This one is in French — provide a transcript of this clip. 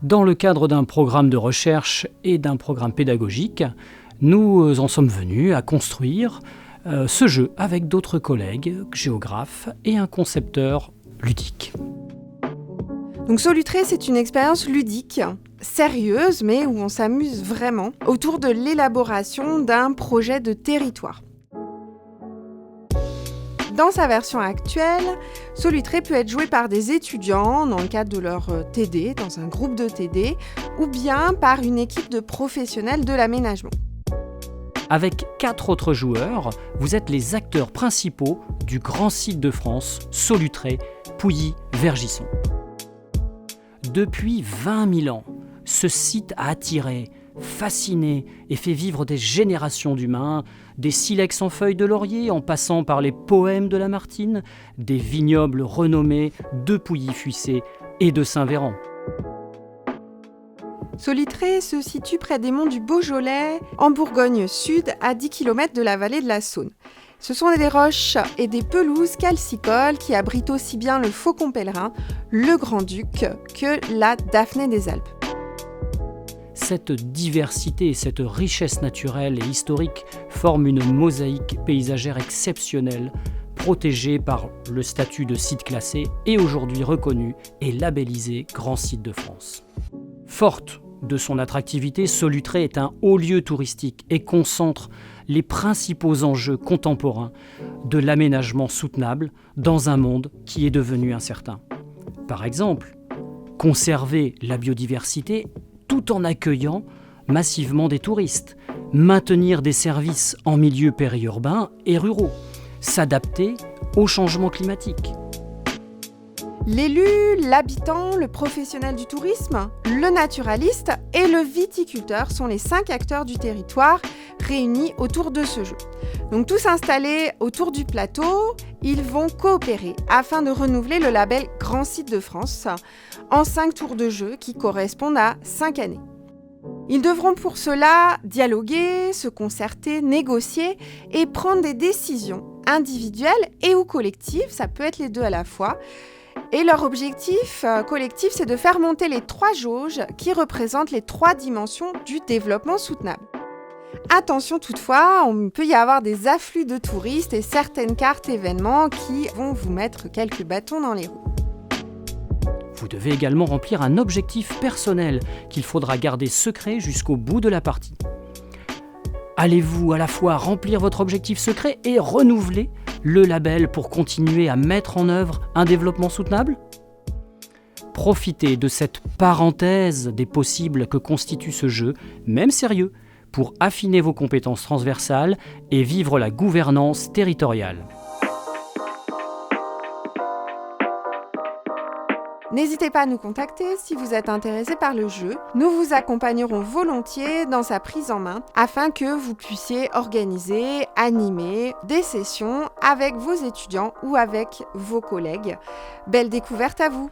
Dans le cadre d'un programme de recherche et d'un programme pédagogique, nous en sommes venus à construire ce jeu avec d'autres collègues, géographes et un concepteur ludique. Donc Solutré, c'est une expérience ludique, sérieuse, mais où on s'amuse vraiment, autour de l'élaboration d'un projet de territoire. Dans sa version actuelle, Solutré peut être joué par des étudiants dans le cadre de leur TD, dans un groupe de TD, ou bien par une équipe de professionnels de l'aménagement. Avec 4 autres joueurs, vous êtes les acteurs principaux du grand site de France, Solutré, Pouilly-Vergisson. Depuis 20 000 ans, ce site a attiré, fasciné et fait vivre des générations d'humains, des silex en feuilles de laurier en passant par les poèmes de Lamartine, des vignobles renommés de Pouilly-Fuissé et de Saint-Véran. Solutré se situe près des monts du Beaujolais, en Bourgogne Sud, à 10 km de la vallée de la Saône. Ce sont des roches et des pelouses calcicoles qui abritent aussi bien le faucon pèlerin, le grand-duc, que la Daphné des Alpes. Cette diversité et cette richesse naturelle et historique forment une mosaïque paysagère exceptionnelle, protégée par le statut de site classé et aujourd'hui reconnu et labellisé Grand Site de France. Forte de son attractivité, Solutré est un haut lieu touristique et concentre les principaux enjeux contemporains de l'aménagement soutenable dans un monde qui est devenu incertain. Par exemple, conserver la biodiversité tout en accueillant massivement des touristes, maintenir des services en milieu périurbain et ruraux, s'adapter au changement climatique. L'élu, l'habitant, le professionnel du tourisme, le naturaliste et le viticulteur sont les 5 acteurs du territoire réunis autour de ce jeu. Donc tous installés autour du plateau, ils vont coopérer afin de renouveler le label Grand Site de France en 5 tours de jeu qui correspondent à 5 années. Ils devront pour cela dialoguer, se concerter, négocier et prendre des décisions individuelles et ou collectives, ça peut être les deux à la fois. Et leur objectif collectif, c'est de faire monter les 3 jauges qui représentent les 3 dimensions du développement soutenable. Attention toutefois, on peut y avoir des afflux de touristes et certaines cartes événements qui vont vous mettre quelques bâtons dans les roues. Vous devez également remplir un objectif personnel qu'il faudra garder secret jusqu'au bout de la partie. Allez-vous à la fois remplir votre objectif secret et renouveler le label pour continuer à mettre en œuvre un développement soutenable ? Profitez de cette parenthèse des possibles que constitue ce jeu, même sérieux, pour affiner vos compétences transversales et vivre la gouvernance territoriale. N'hésitez pas à nous contacter si vous êtes intéressé par le jeu. Nous vous accompagnerons volontiers dans sa prise en main afin que vous puissiez organiser, animer des sessions avec vos étudiants ou avec vos collègues. Belle découverte à vous!